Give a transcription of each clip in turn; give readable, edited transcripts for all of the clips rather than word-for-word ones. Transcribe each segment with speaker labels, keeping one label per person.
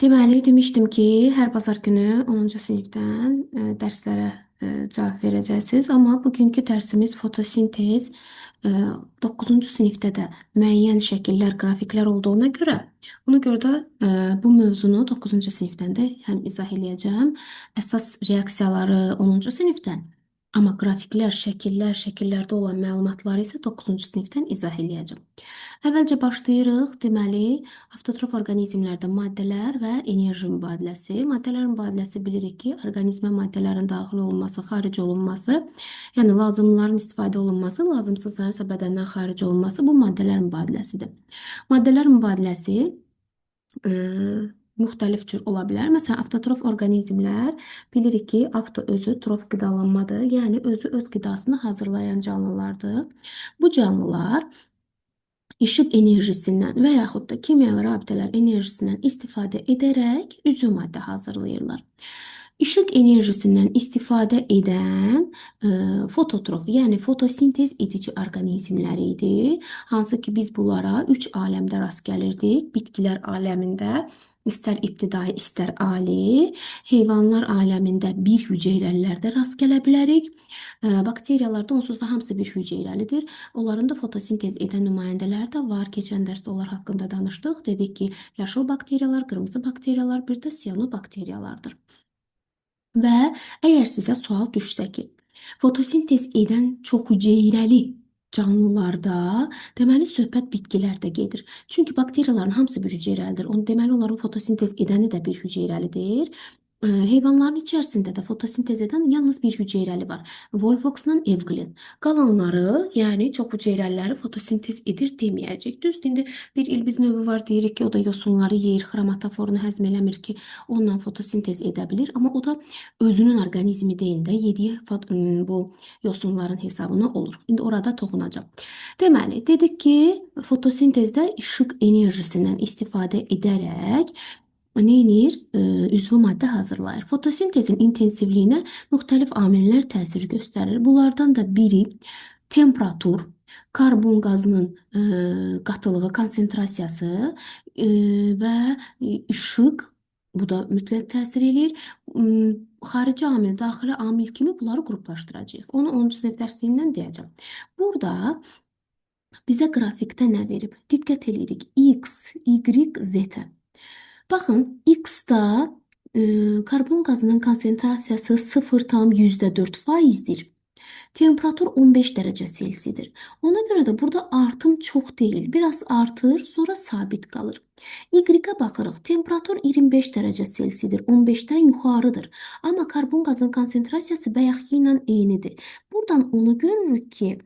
Speaker 1: Deməli, demişdim ki, hər bazar günü 10-cu sinifdən dərslərə cavab verəcəksiniz. Amma bugünkü dərsimiz fotosintez. 9-cu sinifdə də müəyyən şəkillər, qrafiklər olduğuna görə, ona görə də bu mövzunu 9-cu sinifdən də həm izah eləyəcəm. Əsas reaksiyaları 10-cu sinifdən, amma qrafiklər, şəkillərdə olan məlumatları isə 9-cu sinifdən izah eləyəcəm. Əvvəlcə başlayırıq. Deməli, avtotrof orqanizmlərdə maddələr və enerji mübadiləsi. Maddələr mübadiləsi bilirik ki, orqanizmə maddələrin daxil olunması, xaric olunması, yəni lazımlıların istifadə olunması, lazımsızların isə bədəndən xaric olunması bu maddələr mübadiləsidir. Maddələr mübadiləsi müxtəlif cür ola bilər. Məsələn, avtotrof orqanizmlər bilirik ki, avto özü trof qidalanmadır. Yəni özü öz qidasını hazırlayan canlılardır. Bu canlılar işıq enerjisindən və yaxud da kimyəvi rabitələr enerjisindən istifadə edərək üzv maddə hazırlayırlar. İşıq enerjisindən istifadə edən fototrof, yəni fotosintez edici orqanizmlər idi. Hansı ki, biz bunlara 3 aləmdə rast gəlirdik. Bitkilər aləmində, İstər ibtidai, istər ali, heyvanlar aləmində bir hüceyrəlilərdə rast gələ bilərik. Bakteriyalarda onsuz da hamısı bir hüceyrəlidir. Onların da fotosintez edən nümayəndələri də var. Keçən dərsdə onlar haqqında danışdıq. Dedik ki, yaşıl bakteriyalar, qırmızı bakteriyalar, bir də siyanobakteriyalardır. Və əgər sizə sual düşsə ki, fotosintez edən çox hüceyrəli canlılarda, deməli söhbət bitkilərdə gedir. Çünki bakteriyaların hamısı bir hüceyrəlidir. Deməli onların fotosintez edəni də bir hüceyrəlidir. Heyvanların içərisində də fotosintez edən yalnız bir hüceyrəli var. Volvoxla Evglin. Qalanları, yəni çox hüceyrəliləri fotosintez edir deməyəcək. Düzdür, indi bir ilbiz növü var, deyirik ki, o da yosunları yeyir, xromatoforunu həzm eləmir ki, onunla fotosintez edə bilir. Amma o da özünün orqanizmi deyil də, yediyi bu yosunların hesabına olur. İndi orada toxunacaq. Deməli, dedik ki, fotosintezdə işıq enerjisindən istifadə edərək neynir? Üzvü maddə hazırlayır. Fotosintezin intensivliyinə müxtəlif amillər təsir göstərir. Bunlardan da biri temperatur, karbon qazının qatılığı, konsentrasiyası və işıq, bu da mütləq təsir edir. Xarici amil, daxili amil kimi bunları qruplaşdıracağıq. Onu 10-cu sinif dərsindən deyəcəm. Burada bizə qrafikdə nə verib? Diqqət edirik. X, Y, Z. Baxın, X-da karbon qazının konsentrasiyası 0,4%dir. Temperatur 15 dərəcə Selsidir. Ona görə də burada artım çox deyil. Biraz artır, sonra sabit qalır. Y-ə baxırıq. Temperatur 25 dərəcə Selsidir. 15-dən yuxarıdır. Amma karbon qazının konsentrasiyası bayaqki ilə eynidir. Buradan onu görürük ki,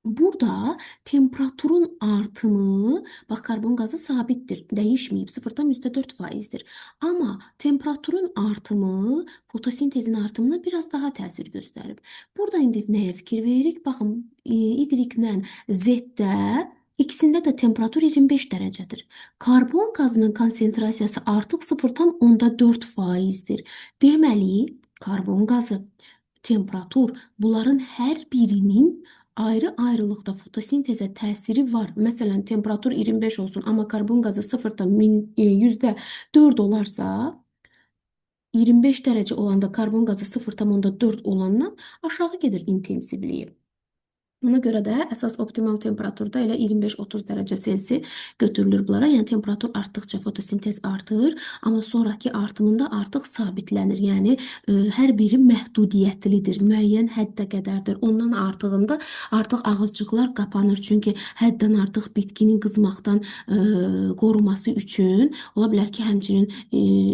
Speaker 1: burada temperaturun artımı, bax karbon qazı sabitdir, dəyişməyib, 0,4%dir. Amma temperaturun artımı fotosintezin artımına biraz daha təsir göstərib. Burada indi nəyə fikir veririk? Baxın, Y-lə Z-də İkisində də temperatur 25 dərəcədir. Karbon qazının konsentrasiyası artıq 0,4%dir. Deməli, karbon qazı, temperatur, bunların hər birinin ayrı-ayrılıqda fotosintezə təsiri var. Məsələn, temperatur 25 olsun, amma karbon qazı 0,4 olarsa, 25 dərəcə olanda karbon qazı 0,4 olandan aşağı gedir intensivliyi. Ona görə də əsas optimal temperaturda elə 25-30 dərəcə Selsi götürülür bunlara. Yəni temperatur artdıqca fotosintez artır, amma sonraki artımında artıq sabitlənir. Yəni hər biri məhdudiyyətlidir, müəyyən həddə qədərdir. Ondan artığında artıq ağızcıqlar qapanır. Çünki həddən artıq bitkinin qızmaqdan qoruması üçün ola bilər ki, həmçinin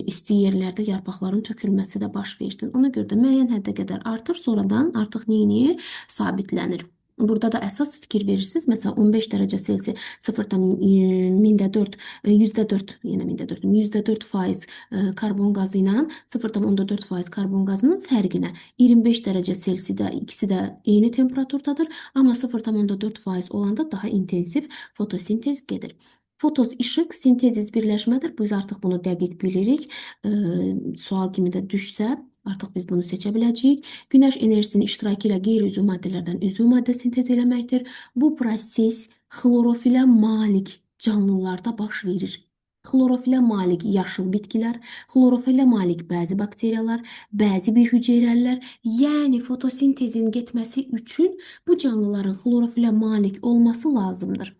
Speaker 1: isti yerlərdə yarpaqların tökülməsi də baş versin. Ona görə də müəyyən həddə qədər artır, sonradan artıq neyinir? Sabitlənir. Burada da əsas fikir verirsiniz. Məsələn, 15 dərəcə Selsi 0,4, %4% karbon qazı ilə 0,4% karbon qazının fərqinə 25 dərəcə Selsidə ikisi də eyni temperaturdadır, amma 0,4% olanda daha intensiv fotosintez gedir. Fotos işıq, sintezis birləşmədir. Biz artıq bunu dəqiq bilirik. Sual kimi də düşsə, artıq biz bunu seçə biləcəyik. Günəş enerjisinin iştirakı ilə qeyri-üzv maddələrdən üzv maddə sintez eləməkdir. Bu proses xlorofilə malik canlılarda baş verir. Xlorofilə malik yaşıl bitkilər, xlorofilə malik bəzi bakteriyalar, bəzi bir hüceyrəlilər, yəni fotosintezin getməsi üçün bu canlıların xlorofilə malik olması lazımdır.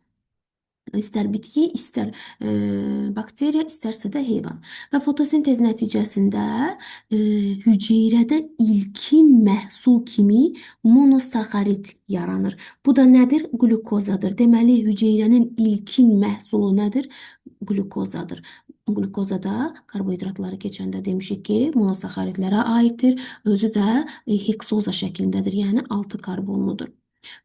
Speaker 1: İstər bitki, istər bakteriya, istərsə də heyvan. Və fotosintez nəticəsində hüceyrədə ilkin məhsul kimi monosaxarit yaranır. Bu da nədir? Glukozadır. Deməli, hüceyrənin ilkin məhsulu nədir? Glukozadır. Glukozada karbohidratları keçəndə demişik ki, monosaxaritlərə aiddir. Özü də heksoza şəklindədir, yəni 6 karbonludur.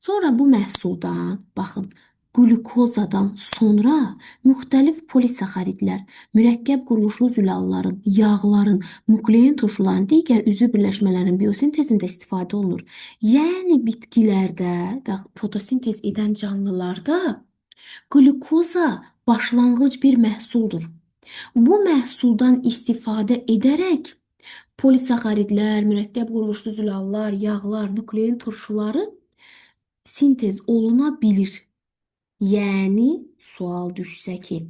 Speaker 1: Sonra bu məhsuldan, baxın, glukozadan sonra müxtəlif polisaxaridlər, mürəkkəb quruluşlu zülalların, yağların, nuklein turşuların, digər üzvü birləşmələrin biosintezində istifadə olunur. Yəni bitkilərdə və fotosintez edən canlılarda glukoza başlanğıc bir məhsuldur. Bu məhsuldan istifadə edərək polisaxaridlər, mürəkkəb quruluşlu zülallar, yağlar, nuklein turşuları sintez oluna bilir. Yəni, sual düşsə ki,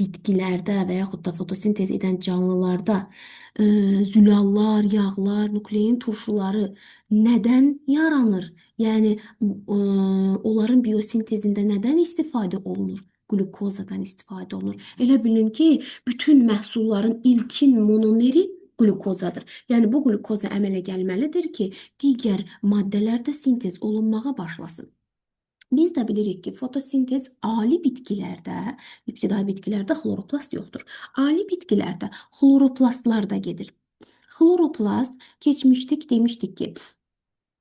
Speaker 1: bitkilərdə və yaxud da fotosintez edən canlılarda zülallar, yağlar, nuklein turşuları nədən yaranır? Yəni, onların biosintezində nədən istifadə olunur? Glukozadan istifadə olunur. Elə bilin ki, bütün məhsulların ilkin monomeri glukozadır. Yəni, bu glukoza əmələ gəlməlidir ki, digər maddələrdə sintez olunmağa başlasın. Biz də bilirik ki, fotosintez ali bitkilərdə, ibtidai bitkilərdə xloroplast yoxdur. Ali bitkilərdə xloroplastlar da gedir. Xloroplast keçmişdik, demişdik ki,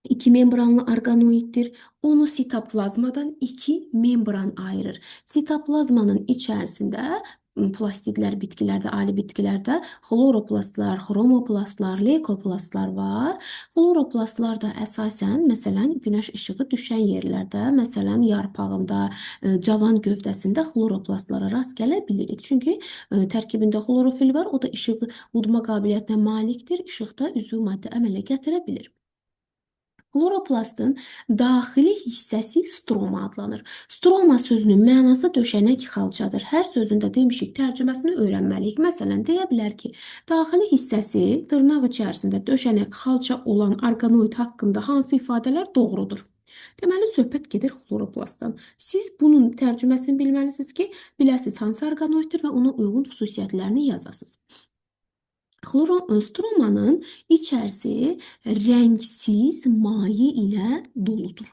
Speaker 1: İki membranlı organoiddir. Onu sitoplazmadan iki membran ayırır. Sitoplazmanın içərisində plastidlər bitkilərdə, ali bitkilərdə xloroplastlar, xromoplastlar, leykoplastlar var. Xloroplastlar da əsasən, məsələn, günəş işığı düşən yerlərdə, məsələn, yarpağında, cavan gövdəsində xloroplastlara rast gələ bilirik. Çünki tərkibində xlorofil var, o da işığı udma qabiliyyətinə malikdir. İşıqda üzvü maddə əmələ gətirə bilir. Xloroplastın daxili hissəsi stroma adlanır. Stroma sözünün mənası döşənək xalçadır. Hər sözündə demişik, tərcüməsini öyrənməliyik. Məsələn, deyə bilər ki, daxili hissəsi dırnaq içərisində döşənək xalça olan organoid haqqında hansı ifadələr doğrudur? Deməli, söhbət gedir xloroplastdan. Siz bunun tərcüməsini bilməlisiniz ki, biləsiniz hansı organoiddir və ona uyğun xüsusiyyətlərini yazasınız. Stromanın içərisi rəngsiz maye ilə doludur.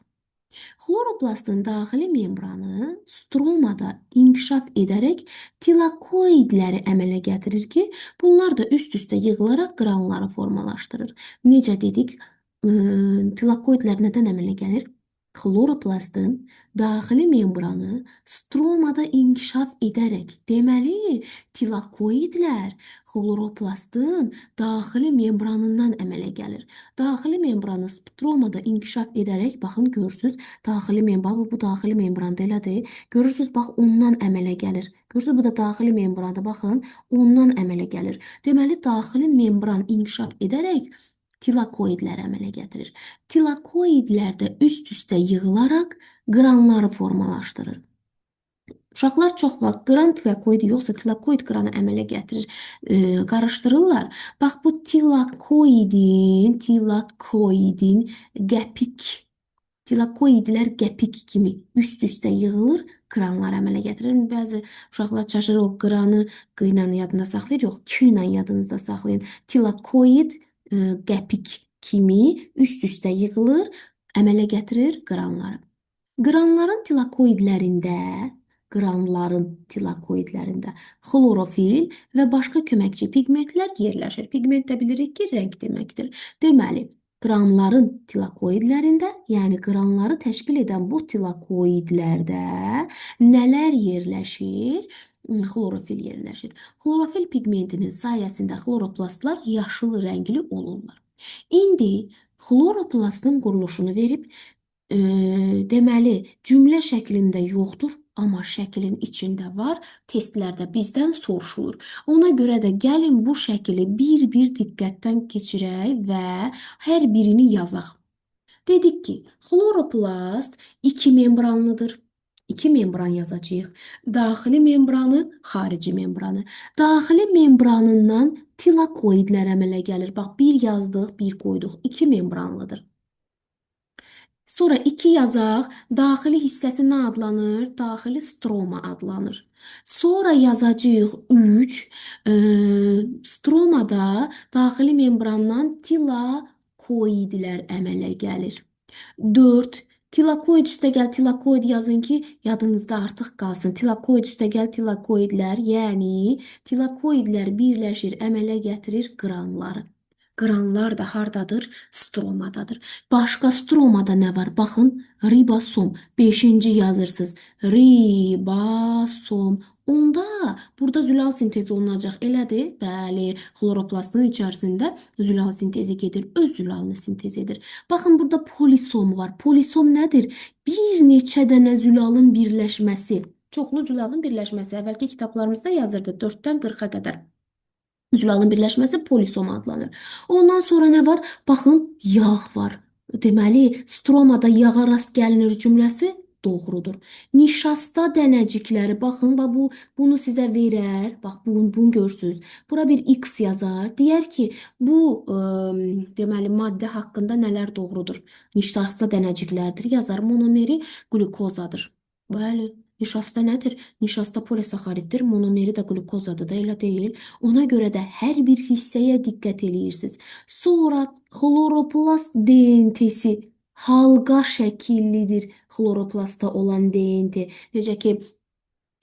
Speaker 1: Xloroplastın daxili membranı stromada inkişaf edərək tilakoidləri əmələ gətirir ki, bunlar da üst-üstə yığılaraq qranları formalaşdırır. Necə dedik, tilakoidlər nədən əmələ gəlir? Xloroplastın daxili membranı stromada inkişaf edərək, deməli, tilakoidlər xloroplastın daxili membranından əmələ gəlir. Daxili membranı stromada inkişaf edərək, baxın, görürsünüz, daxili membran, bu daxili membranda elədir. Görürsünüz, bax, ondan əmələ gəlir. Görürsünüz, bu da daxili membranda, baxın, ondan əmələ gəlir. Deməli, daxili membran inkişaf edərək tilakoidlər əmələ gətirir. Tilakoidlər də üst-üstə yığılaraq qranları formalaşdırır. Uşaqlar çox vaxt qran tilakoidi yoxsa tilakoid qranı əmələ gətirir, qarışdırırlar. Bax, bu tilakoidin tilakoidlər qəpik kimi üst-üstə yığılır, qranlar əmələ gətirir. Bəzi uşaqlar çaşırır, o qranı q ilə yadında saxlayır, yox, k ilə yadınızda saxlayın. Tilakoid qəpik kimi üst-üstə yığılır, əmələ gətirir qranları. Qranların tilakoidlərində xlorofil və başqa köməkçi pigmentlər yerləşir. Pigment də bilirik ki, rəng deməkdir. Deməli, qranların tilakoidlərində, yəni qranları təşkil edən bu tilakoidlərdə nələr yerləşir? Xlorofil yerləşir. Xlorofil pigmentinin sayəsində xloroplastlar yaşıl rəngli olurlar. İndi xloroplastın quruluşunu verib, deməli, cümlə şəklində yoxdur, amma şəklin içində var, testlərdə bizdən soruşulur. Ona görə də gəlin bu şəkili bir-bir diqqətdən keçirək və hər birini yazaq. Dedik ki, xloroplast iki membranlıdır. İki membran yazacağıq. Daxili membranı, xarici membranı. Daxili membranından tilakoidlər əmələ gəlir. Bax, bir yazdıq, bir qoyduq. İki membranlıdır. Sonra 2 yazaq. Daxili hissəsi nə adlanır? Daxili stroma adlanır. Sonra yazacağıq 3. Stromada daxili membrandan tilakoidlər əmələ gəlir. 4. Tilakoid üstəgəl tilakoid yazın ki, yadınızda artıq qalsın. Tilakoid üstəgəl tilakoidlər, yəni tilakoidlər birləşir, əmələ gətirir qranları. Qranlar da hardadır? Stromadadır. Başqa stromada nə var? Baxın, ribosom. 5-ci yazırsınız. Ribosom. Onda burada zülal sintezi olunacaq. Elədir? Bəli, xloroplastın içərisində zülal sintezi gedir. Öz zülalını sintez edir. Baxın, burada polisom var. Polisom nədir? Bir neçə dənə zülalın birləşməsi. Çoxlu zülalın birləşməsi. Əvvəlki kitablarımızda yazırdı 4-dən 40-a qədər. Zülalın birləşməsi polisom adlanır. Ondan sonra nə var? Baxın, yağ var. Deməli, stromada yağa rast gəlinir cümləsi doğrudur. Nişasta dənəcikləri, baxın, bunu sizə verər. Bax, bunu görürsünüz. Bura bir X yazar. Deyər ki, bu deməli maddə haqqında nələr doğrudur? Nişasta dənəciklərdir. Yazar, monomeri qlukozadır. Bəli. Nişasta nədir? Nişasta polisaxariddir, monomeri də qlukozadır da, elə deyil. Ona görə də hər bir hissəyə diqqət eləyirsiniz. Sonra xloroplast DNT-si halqa şəkillidir. Xloroplastda olan DNT. Necə ki,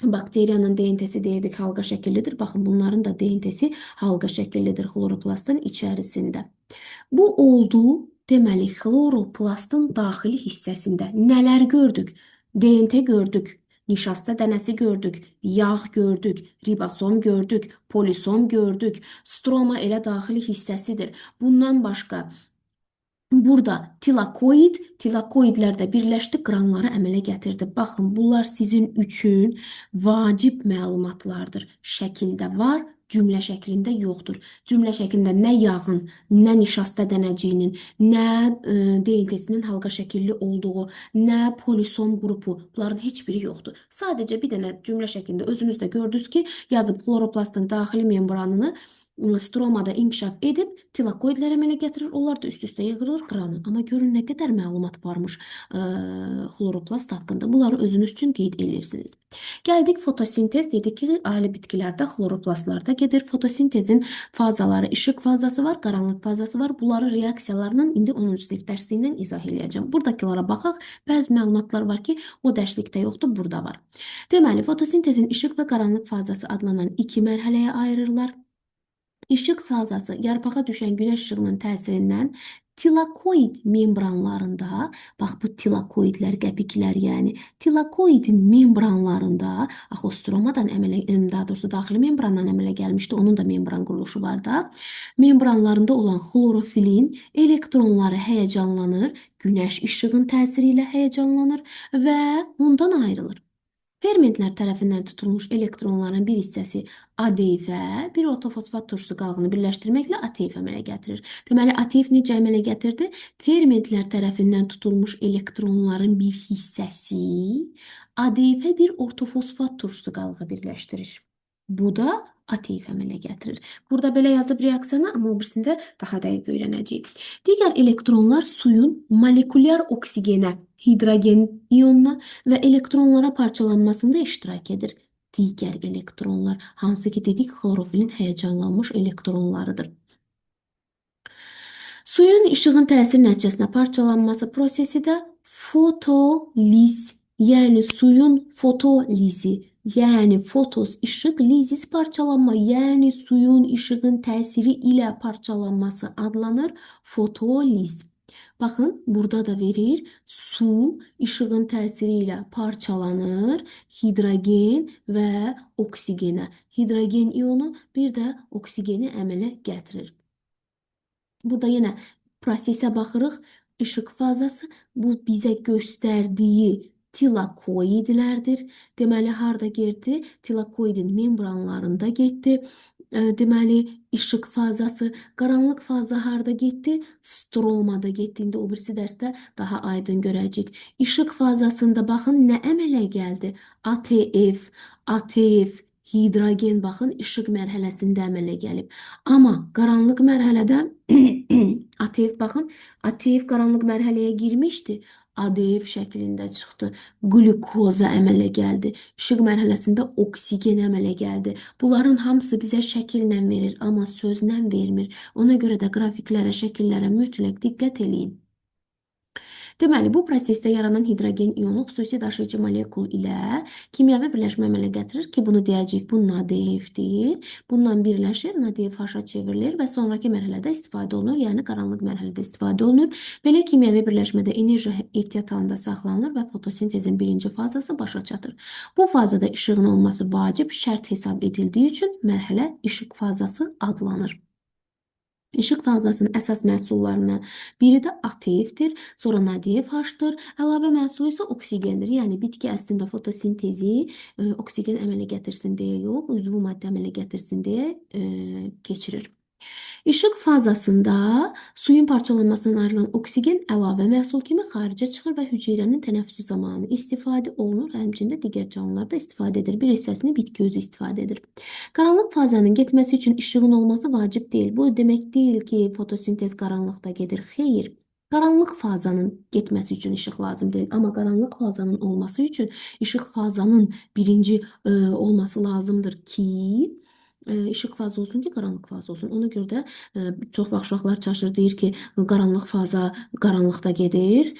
Speaker 1: bakteriyanın DNT-si deyirdik halqa şəkillidir. Baxın, bunların da DNT-si halqa şəkillidir xloroplastın içərisində. Bu oldu, deməli, xloroplastın daxili hissəsində nələr gördük? DNT gördük. Nişasta dənəsi gördük, yağ gördük, ribosom gördük, polisom gördük. Stroma elə daxili hissəsidir. Bundan başqa burada tilakoidlər də birləşdi, qranları əmələ gətirdi. Baxın, bunlar sizin üçün vacib məlumatlardır. Şəkildə var, cümlə şəklində yoxdur. Cümlə şəklində nə yağın, nə nişasta dənəciyinin, nə DNT-sinin halqa şəkilli olduğu, nə polisom qrupu, bunların heç biri yoxdur. Sadəcə bir dənə cümlə şəklində özünüz də gördünüz ki, yazıb xloroplastın daxili membranını stromada inkişaf edib tilakoidlər əmələ gətirir. Onlar da üst-üstə yığılır qranı. Amma görün nə qədər məlumat varmış xloroplast haqqında. Bunları özünüz üçün qeyd edirsiniz. Gəldik fotosintez. Dedik ki, ali bitkilərdə xloroplastlarda gedir. Fotosintezin fazaları, işıq fazası var, qaranlıq fazası var. Bunları reaksiyalarla indi 10-cu sinif dərsi ilə izah eləyəcəm. Buradakılara baxaq. Bəzi məlumatlar var ki, o dərslikdə yoxdur, burada var. Deməli, fotosintezin işıq və qaranlıq fazası adlanan iki mərhələyə ayırırlar. İşıq fazası yarpağa düşən günəş işığının təsirindən tilakoid membranlarında, bax bu tilakoidlər, qəpiklər, yəni tilakoidin membranlarında, axı o stromadan daha doğrusu daxili membrandan əmələ gəlmişdi, onun da membran quruluşu var da. Membranlarında olan xlorofilin elektronları həyəcanlanır, günəş işığın təsiri ilə həyəcanlanır və ondan ayrılır. Fermentlər tərəfindən tutulmuş elektronların bir hissəsi ADF-ə, bir ortofosfat turşusu qalığını birləşdirməklə ATF əmələ gətirir. Deməli, ATF necə əmələ gətirdi? Fermentlər tərəfindən tutulmuş elektronların bir hissəsi ADF-ə bir ortofosfat turşusu qalığı birləşdirir. Bu da ATF əmələ gətirir. Burada belə yazıb reaksiyanı, amma o birisində daha dəqiq öyrənəcəyik. Digər elektronlar suyun molekulyar oksigenə, hidrogen ionuna və elektronlara parçalanmasında iştirak edir. Digər elektronlar, hansı ki dedik xlorofilin həyəcanlanmış elektronlarıdır. Suyun işığın təsir nəticəsində parçalanması prosesi də fotoliz, yəni suyun fotolizi, yəni fotos işıq, lizis parçalanma, yəni suyun işığın təsiri ilə parçalanması adlanır fotoliz. Baxın, burada da verir, su işığın təsiri ilə parçalanır, hidrogen və oksigenə. Hidrogen ionu bir də oksigeni əmələ gətirir. Burada yenə prosesə baxırıq. İşıq fazası bu bizə göstərdiyi tilakoidlərdir. Deməli, harda getdi? Tilakoidin membranlarında getdi. Deməli, işıq fazası, qaranlıq faza harda getdi? Stromada getdiyində o birisi dərsdə daha aydın görəcək. İşıq fazasında baxın nə əmələ gəldi? ATF, ATF, hidrogen baxın işıq mərhələsində əmələ gəlib. Amma qaranlıq mərhələdə ATF baxın, ATF qaranlıq mərhələyə girmişdi. ADF şəklində çıxdı. Glukoza əmələ gəldi. İşıq mərhələsində oksigen əmələ gəldi. Bunların hamısı bizə şəkillə verir, amma sözlə vermir. Ona görə də qrafiklərə, şəkillərə mütləq diqqət eləyin. Deməli, bu prosesdə yaranan hidrogen ionu xüsusi daşıyıcı molekul ilə kimyəvi birləşmə əmələ gətirir ki, bunu deyəcəyik, bu NADF-dir. Bundan birləşir, NADH-a çevrilir və sonraki mərhələdə istifadə olunur, yəni qaranlıq mərhələdə istifadə olunur. Belə kimyəvi birləşmədə enerji ehtiyat halında saxlanılır və fotosintezin birinci fazası başa çatır. Bu fazada işığın olması vacib şərt hesab edildiyi üçün mərhələ işıq fazası adlanır. İşıq fazasının əsas məhsullarından biri də ATF-dir, sonra NADH-dır. Əlavə məhsulu isə oksigendir. Yəni bitki əslində fotosintezi oksigen əmələ gətirsin deyə yox, üzvü maddə əmələ gətirsin deyə keçirir. İşıq fazasında suyun parçalanmasından ayrılan oksigen əlavə məhsul kimi xaricə çıxır və hüceyrənin tənəffüsü zamanı istifadə olunur. Həmçində digər canlılar da istifadə edir. Bir hissəsini bitki özü istifadə edir. Qaranlıq fazanın getməsi üçün işığın olması vacib deyil. Bu demək deyil ki, fotosintez qaranlıqda gedir. Xeyr. Qaranlıq fazanın getməsi üçün işıq lazım deyil. Amma qaranlıq fazanın olması üçün işıq fazanın birinci olması lazımdır ki, işıq faza olsun ki, qaranlıq faza olsun. Ona görə də çox vaxt uşaqlar çaşır, deyir ki, qaranlıq faza qaranlıqda gedir,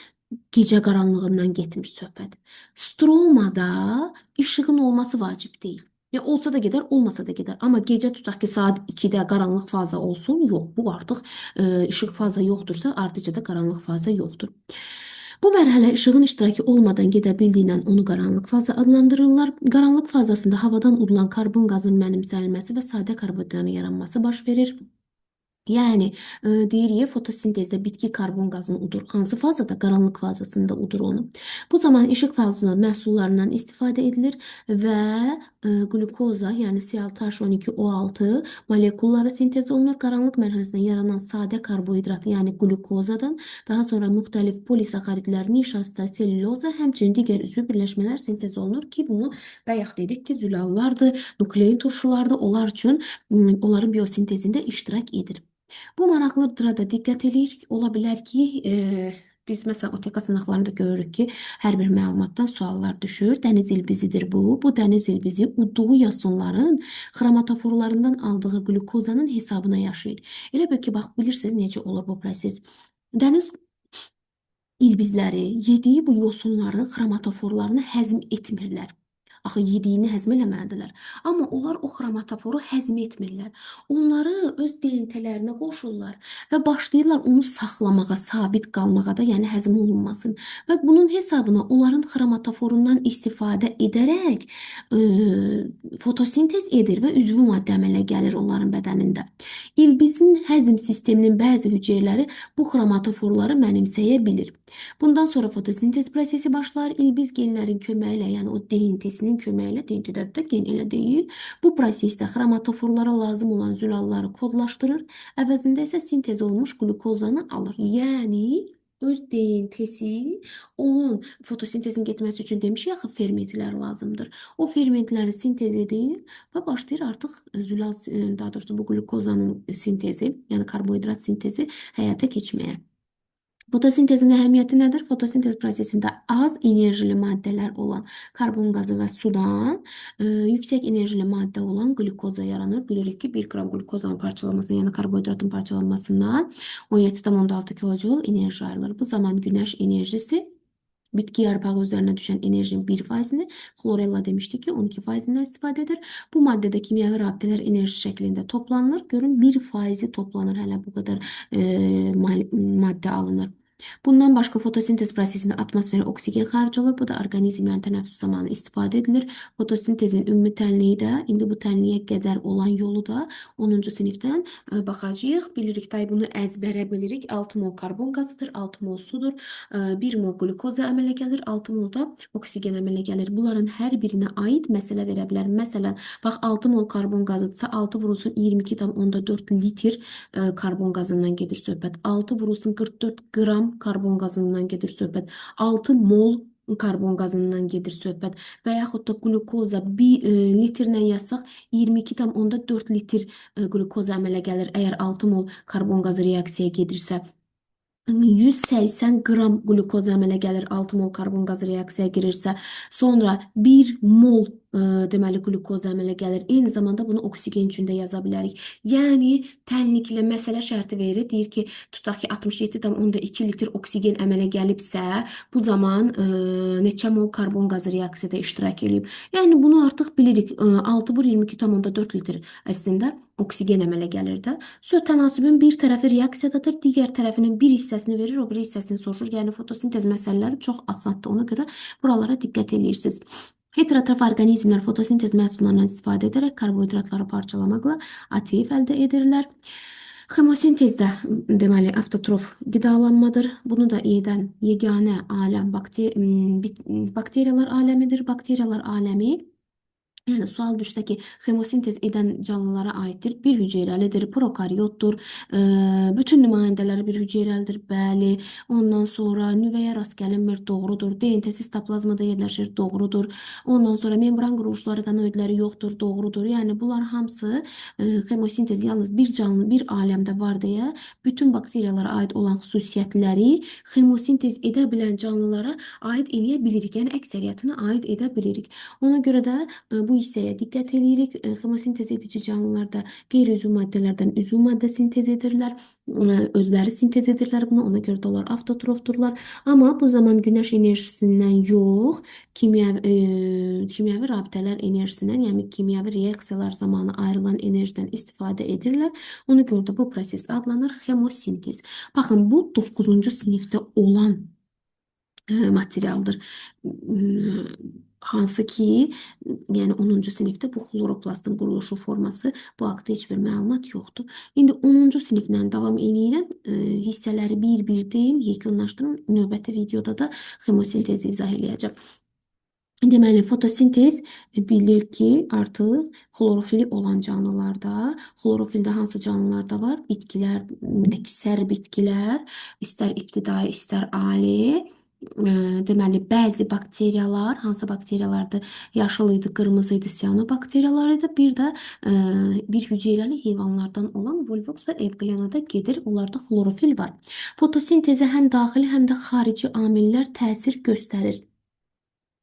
Speaker 1: gecə qaranlığından getmir söhbət. Stromada işığın olması vacib deyil. Ya olsa da gedər, olmasa da gedər. Amma gecə tutaq ki, saat 2-də qaranlıq faza olsun, yox. Bu artıq işıq faza yoxdursa, ardıcada qaranlıq faza yoxdur. Bu mərhələ işığın iştirakı olmadan gedə bildiyindən onu qaranlıq faza adlandırırlar. Qaranlıq fazasında havadan udulan karbon qazının mənimsənilməsi və sadə karbonhidratın yaranması baş verir. Yəni, deyirik, fotosintezdə bitki karbon qazını udur. Hansı fazada? Qaranlıq fazasında udur onu. Bu zaman işıq fazası məhsullarından istifadə edilir və glukoza, yəni C6H12O6 molekulları sintez olunur. Qaranlıq mərhələsində yaranan sadə karbohidrat, yəni glukozadan, daha sonra müxtəlif polisaxaridlər, nişasta, selluloza, həmçinin digər üzvü birləşmələr sintez olunur ki, bunu bayaq dedik ki, zülallardır, nuklein turşulardır. Onlar üçün onların biosintezində iştirak edir. Bu maraqlıdır da diqqət edirik. Ola bilər ki, biz məsələn OTK sınaqlarında görürük ki, hər bir məlumatdan suallar düşür. Dəniz ilbizidir bu. Bu dəniz ilbizi udduğu yasunların xromatoforlarından aldığı glukozanın hesabına yaşayır. Elə bil ki, bax, bilirsiniz necə olur bu proses. Dəniz ilbizləri yediyi bu yosunların xromatoforlarını həzm etmirlər. Axı yediyini həzm eləməlidirlər. Amma onlar o xromatoforu həzm etmirlər. Onları öz DNT-lərinə qoşurlar və başlayırlar onu saxlamağa, sabit qalmağa da, yəni həzm olunmasın. Və bunun hesabına onların xromatoforundan istifadə edərək fotosintez edir və üzvü maddə əmələ gəlir onların bədənində. İlbizin həzm sisteminin bəzi hüceyrələri bu xromatoforları mənimsəyə bilir. Bundan sonra fotosintez prosesi başlar. İlbiz genlərin köməyi ilə, yəni o DNT-sinin köməyi ilə, DNT-də də gen elə deyil. Bu prosesdə xromatoforlara lazım olan zülalları kodlaşdırır. Əvəzində isə sintez olmuş glukozanı alır. Yəni öz DNT-si onun fotosintezin getməsi üçün demişik axı fermentlər lazımdır. O fermentləri sintez edir və başlayır artıq zülal, daha doğrusu bu glukozanın sintezi, yəni karbohidrat sintezi həyata keçməyə. Fotosintezin əhəmiyyəti nədir? Fotosintez prosesində az enerjili maddələr olan karbon qazı və sudan yüksək enerjili maddə olan glukoza yaranır. Bilirik ki, 1 qram glukozanın parçalanmasından, yəni karbohidratın parçalanmasından 17,6 kilojoule enerji ayrılır. Bu zaman günəş enerjisi bitki yarpağı üzərinə düşən enerjinin 1%-ni, xlorella demişdik ki, 12%-dən istifadə edir. Bu maddədə kimyəvi rabitələr enerji şəklində toplanılır. Görün, 1%-i toplanır, hələ bu qədər maddə alınır. Bundan başqa fotosintez prosesində atmosferə oksigen xaric olur. Bu da orqanizmlərin tənəffüs zamanı istifadə edilir. Fotosintezin ümumi tənliyi də, indi bu tənliyə qədər olan yolu da 10-cu sinifdən baxacağıq. Bilirik, tay bunu əzbərə bilirik. 6 mol karbon qazıdır, 6 mol sudur, 1 mol glukoza əmələ gəlir, 6 mol da oksigen əmələ gəlir. Bunların hər birinə aid məsələ verə bilər. Məsələn, bax 6 mol karbon qazıdırsa 6 vurulsun 22,4 litr karbon qazından gedir söhbət. 6 vurulsun 44 qram karbon qazından gedir söhbət. 6 mol karbon qazından gedir söhbət. Və yaxud da glukoza 1 litrlə yazsaq 22,4 litr glukoza əmələ gəlir əgər 6 mol karbon qazı reaksiyaya gedirsə. 180 qram glukoz əmələ gəlir 6 mol karbon qazı reaksiyaya girirsə. Sonra 1 mol deməli glukoz əmələ gəlir. Eyni zamanda bunu oksigen üçün də yaza bilərik. Yəni tənliklə məsələ şərti verir. Deyir ki, tutaq ki 67,2 litr oksigen əmələ gəlibsə, bu zaman neçə mol karbon qazı reaksiyada iştirak edib. Yəni bunu artıq bilirik. 6 vur 22,4 litr əslində oksigen əmələ gəlir də. Söz tənasübün bir tərəfi reaksiyadadır, digər tərəfinin bir hissəsini verir, o bir hissəsini soruşur. Yəni fotosintez məsələləri çox asandır. Ona görə buralara diqqət edirsiniz. Heterotrof orqanizmlər fotosintez məhsullarından istifadə edərək karbohidratları parçalamaqla ATF əldə edirlər. Xemosintezdə deməli avtotrof qidalanmadır. Bunu da edən yeganə aləm bakteriyalar aləmidir. Bakteriyalar aləmi yəni sual düşsə ki, xemosintez edən canlılara aiddir. Bir hüceyrəlidir, prokaryotdur. Bütün nümayəndələri bir hüceyrəlidir, bəli. Ondan sonra nüvəyə rast gəlinmir, doğrudur. DNT sitoplazmada yerləşir, doğrudur. Ondan sonra membran quruluşları, qanoidləri yoxdur, doğrudur. Yəni bunlar hamısı xemosintez yalnız bir canlı, bir aləmdə var deyə bütün bakteriyalara aid olan xüsusiyyətləri xemosintez edə bilən canlılara aid eləyə bilirik. Yəni əksəriyyətinə aid edə bilirik. Ona görə də bu hissəyə diqqət edirik. Xemosintez edici canlılarda qeyri-üzv maddələrdən üzv maddə sintez edirlər. Özləri sintez edirlər bunu. Ona görə də onlar avtotrofdurlar. Amma bu zaman günəş enerjisindən yox, kimyəvi rabitələr enerjisindən, yəni kimyəvi reaksiyalar zamanı ayrılan enerjidən istifadə edirlər. Ona görə də bu proses adlanır xemosintez. Baxın, bu 9-cu sinifdə olan materialdır. Hansı ki, yəni 10-cu sinifdə bu xloroplastın quruluşu forması, bu haqda heç bir məlumat yoxdur. İndi 10-cu siniflə davam edirəm. Hissələri bir-bir deyim, yekunlaşdırım. Növbəti videoda da xemosintezi izah eləyəcəm. Deməli, fotosintez bilir ki, artıq xlorofili olan canlılarda, xlorofildə hansı canlılarda var? Bitkilər, əksər bitkilər, istər ibtidai, istər ali. Deməli, bəzi bakteriyalar, hansı bakteriyalardır? Yaşıl idi, qırmızı idi, siyanobakteriyalar idi. Bir də bir hüceyrəli heyvanlardan olan Volvox və Evglenada gedir. Onlarda xlorofil var. Fotosintezə həm daxili, həm də xarici amillər təsir göstərir.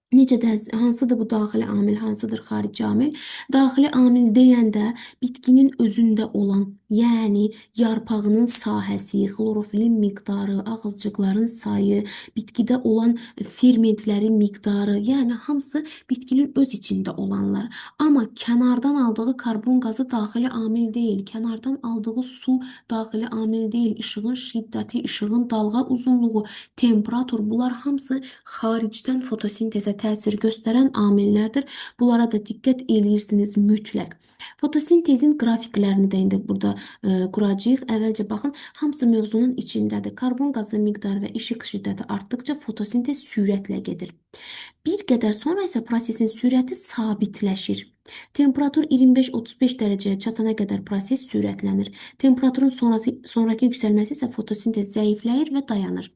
Speaker 1: Necə də, hansıdır bu daxili amil, hansıdır xarici amil? Daxili amil deyəndə bitkinin özündə olan, yəni yarpağının sahəsi, xlorofilin miqdarı, ağızcıqların sayı, bitkidə olan fermentlərin miqdarı, yəni hamısı bitkinin öz içində olanlar. Amma kənardan aldığı karbon qazı daxili amil deyil, kənardan aldığı su daxili amil deyil, işığın şiddəti, işığın dalğa uzunluğu, temperatur, bunlar hamısı xaricdən fotosintezə təsir göstərən amillərdir. Bunlara da diqqət edirsiniz mütləq. Fotosintezin qrafiklərini də indi burada quracağıq. Əvvəlcə baxın, hamısı mövzunun içindədir. Karbon qazı miqdarı və işıq şiddəti artdıqca fotosintez sürətlə gedir. Bir qədər sonra isə prosesin sürəti sabitləşir. Temperatur 25-35 dərəcəyə çatana qədər proses sürətlənir. Temperaturun sonraki yüksəlməsi isə fotosintez zəifləyir və dayanır.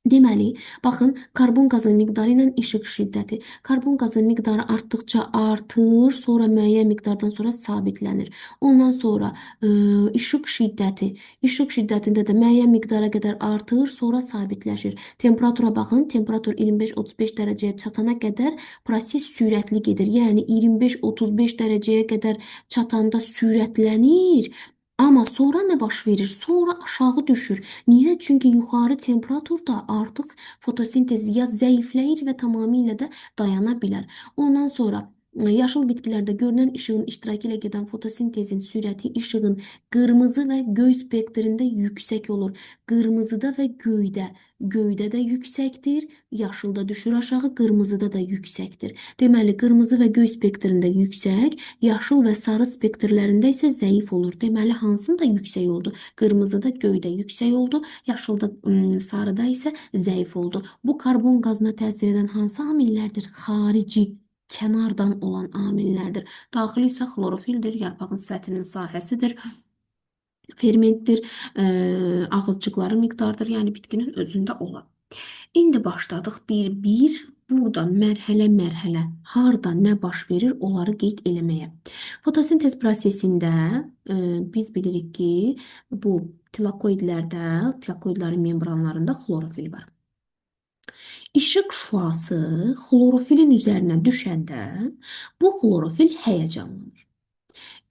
Speaker 1: Deməli, baxın, karbon qazı miqdarı ilə işıq şiddəti. Karbon qazı miqdarı artdıqca artır, sonra müəyyən miqdardan sonra sabitlənir. Ondan sonra işıq şiddəti. İşıq şiddətində də müəyyən miqdara qədər artır, sonra sabitləşir. Temperatura baxın, temperatur 25-35 dərəcəyə çatana qədər proses sürətli gedir. Yəni 25-35 dərəcəyə qədər çatanda sürətlənir. Amma sonra nə baş verir? Sonra aşağı düşür. Niyə? Çünki yuxarı temperaturda artıq fotosintez ya zəifləyir və tamamilə də dayana bilər. Ondan sonra Yaşıl bitkilerde görünen ışığın iştirakı ile giden fotosintezin sürəti ışığın qırmızı və göy spektrində yüksək olur. Qırmızıda və göydə də yüksəkdir, yaşılda düşür aşağı, qırmızıda da yüksəkdir. Deməli, qırmızı və göy spektrində yüksək, yaşıl və sarı spektrlərində isə zəif olur. Deməli, hansında yüksək oldu? Qırmızıda, göydə yüksək oldu, yaşılda, sarıda isə zəif oldu. Bu karbon qazına təsir edən hansı amillərdir? Xarici, kənardan olan amillərdir. Daxili isə xlorofildir, yarpağın səthinin sahəsidir, fermentdir, ağızcıqların miqdarıdır, yəni bitkinin özündə olan. İndi başladıq bir-bir burada mərhələ-mərhələ harda nə baş verir onları qeyd eləməyə. Fotosintez prosesində biz bilirik ki, bu tilakoidlərdə, tilakoidlərin membranlarında xlorofil var. İşıq şüası xlorofilin üzərinə düşəndə bu xlorofil həyəcanlanır.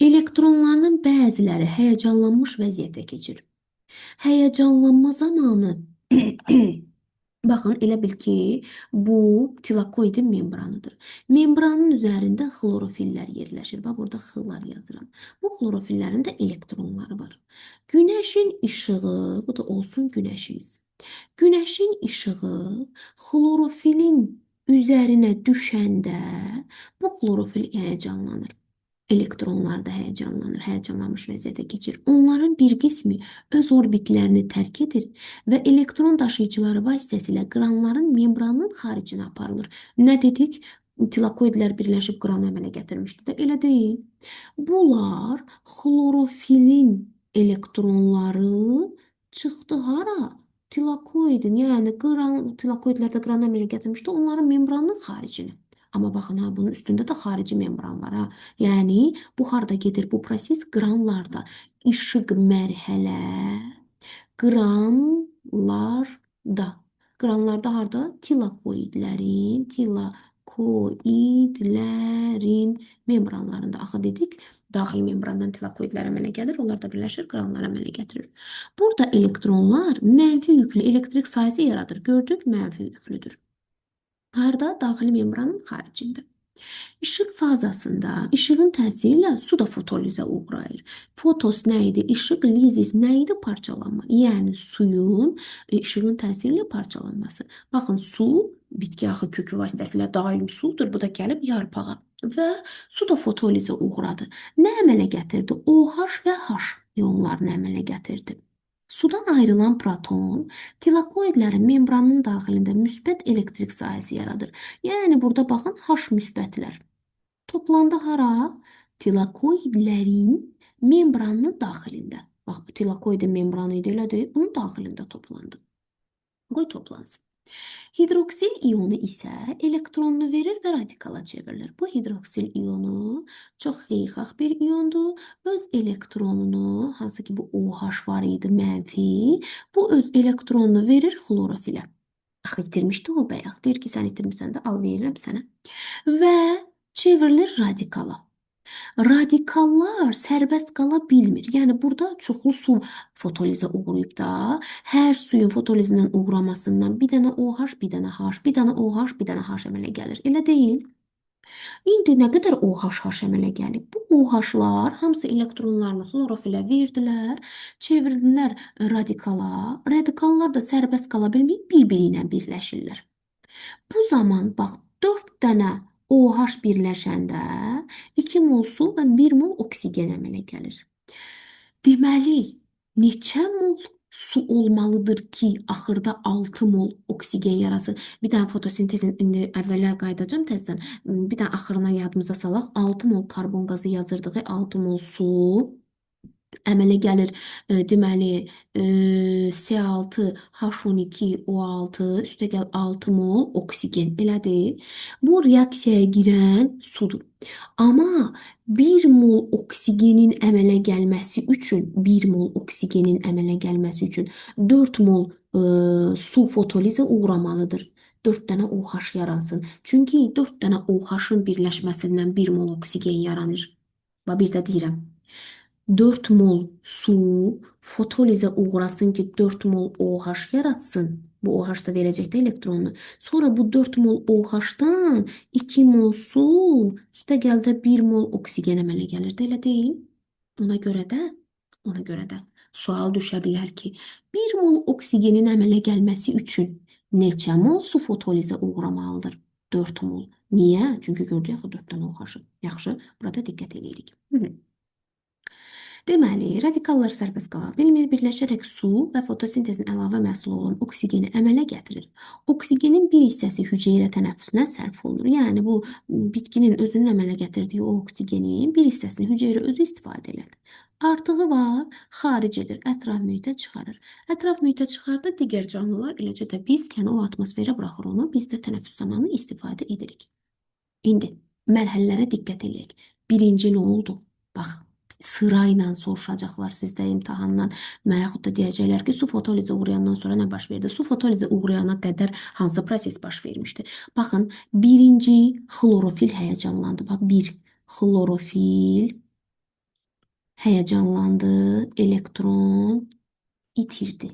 Speaker 1: Elektronlarının bəziləri həyəcanlanmış vəziyyətə keçir. Həyəcanlanma zamanı baxın, elə bil ki, bu tilakoidin membranıdır. Membranın üzərində xlorofillər yerləşir. Bax, burada xlar yazıram. Bu xlorofillərin də elektronları var. Günəşin işığı, bu da olsun günəşimiz. Günəşin işığı xlorofilin üzərinə düşəndə bu xlorofil həyəcanlanır. Elektronlar da həyəcanlanır, həyəcanlanmış vəziyyətə keçir. Onların bir qismi öz orbitlərini tərk edir və elektron daşıyıcıları vasitəsilə qranların membranının xaricinə aparılır. Nə dedik? Tilakoidlər birləşib qran əmələ gətirmişdi də, elə deyil. Bunlar xlorofilin elektronları çıxdı hara? Tilakoidin, yəni tilakoidlərdə qran əmələ gətirmişdi, onların membranının xaricinə. Amma baxın, ha, bunun üstündə də xarici membran var. Ha. Yəni, bu harda gedir? Bu proses qranlarda. İşıq mərhələ qranlarda. Qranlarda harda? Tilakoidlərin membranlarında. Axı dedik, daxili membrandan tilakoidlər əmələ gəlir, onlar da birləşir, qranlar əmələ gətirir. Burada elektronlar mənfi yüklü elektrik sayısı yaradır. Gördük, mənfi yüklüdür. Harda? Daxili membranın xaricində. İşıq fazasında işığın təsiri ilə su da fotolizə uğrayır. Fotos nə idi? İşıq, lizis nə idi? Parçalanma. Yəni suyun işığın təsiri ilə parçalanması. Baxın, su bitki axı kökü vasitəsilə daim sudur. Bu da gəlib yarpağa və su da fotolizə uğradı. Nə əmələ gətirdi? OH və H ionlarını əmələ gətirdi. Sudan ayrılan proton tilakoidlərin membranının daxilində müsbət elektrik sahəsi yaradır. Yəni burada baxın, H müsbətlər. Toplandı hara? Tilakoidlərin membranının daxilində. Bax, bu tilakoidin membranı idi, elədir. Bunun daxilində toplandı. Qoy toplansın. Hidroksil ionu isə elektronunu verir və radikala çevrilir. Bu hidroksil ionu çox xeyirxah bir iondur. Öz elektronunu, hansı ki bu OH var idi, mənfi, bu öz elektronunu verir xlorofilə. Axı, itirmişdi o bayaq. Deyir ki, sən itirmirsən də, al verirəm sənə. Və çevrilir radikala. Radikallar sərbəst qala bilmir. Yəni, burada çoxlu su fotolizə uğrayıb da, hər suyun fotolizindən uğramasından bir dənə OH, bir dənə H, bir dənə OH, bir dənə H əmələ gəlir. Elə deyil. İndi nə qədər OH əmələ gəlib? Bu OH-lar hamısı elektronlarını xlorofilə verdilər, çevirdilər radikala. Radikallar da sərbəst qala bilməyib bir-biri ilə birləşirlər. Bu zaman bax 4 dənə OH birləşəndə 2 mol su və 1 mol oksigen əmələ gəlir. Deməli, neçə mol su olmalıdır ki, axırda 6 mol oksigen yarasın? Bir dənə fotosintezin indi əvvələ qayıdacağım təzədən. Bir dənə axırına yadımıza salaq. 6 mol karbon qazı yazırdıq, 6 mol su əmələ gəlir. Deməli, C6H12O6 üstəgəl 6 mol oksigen, elədir. Bu reaksiyaya girən sudur. Amma 1 mol oksigenin əmələ gəlməsi üçün, 1 mol oksigenin əmələ gəlməsi üçün 4 mol su fotolizə uğramalıdır. 4 dənə OH yaransın. Çünki 4 dənə OH-ın birləşməsindən 1 mol oksigen yaranır. Bir də deyirəm. 4 mol su fotolizə uğrasın ki 4 mol OH yaratsın. Bu OH da verəcəkdə elektronunu. Sonra bu 4 mol OH-dan 2 mol su üstə gəldə 1 mol oksigen əmələ gəlir. Elə deyil. Ona görə də, ona görə də sual düşə bilər ki, 1 mol oksigenin əmələ gəlməsi üçün neçə mol su fotolizə uğramalıdır? 4 mol. Niyə? Çünki gördük axı 4-dən OH-ı. Yaxşı, burada diqqət edirik. Deməli, radikallar sərbəst qala bilmir, birləşərək su və fotosintezin əlavə məhsulu olan oksigeni əmələ gətirir. Oksigenin bir hissəsi hüceyrə tənəffüsünə sərf olunur. Yəni, bu bitkinin özünün əmələ gətirdiyi o oksigenin bir hissəsini hüceyrə özü istifadə elədi. Artığı var, xaric edir, ətraf mühitə çıxarır. Ətraf mühitə çıxarda digər canlılar, eləcə də biz, yəni o atmosferə buraxır onu, biz də tənəffüs zamanı istifadə edirik. İndi mərhələlərə diqqət edək. Birinci nə oldu? Bax, sırayla soruşacaqlar sizdə imtahandan və yaxud da deyəcəklər ki, su fotolizə uğrayandan sonra nə baş verdi? Su fotolizə uğrayana qədər hansı proses baş vermişdi? Baxın, birinci xlorofil həyəcanlandı. Bax, bir xlorofil həyəcanlandı, elektron itirdi.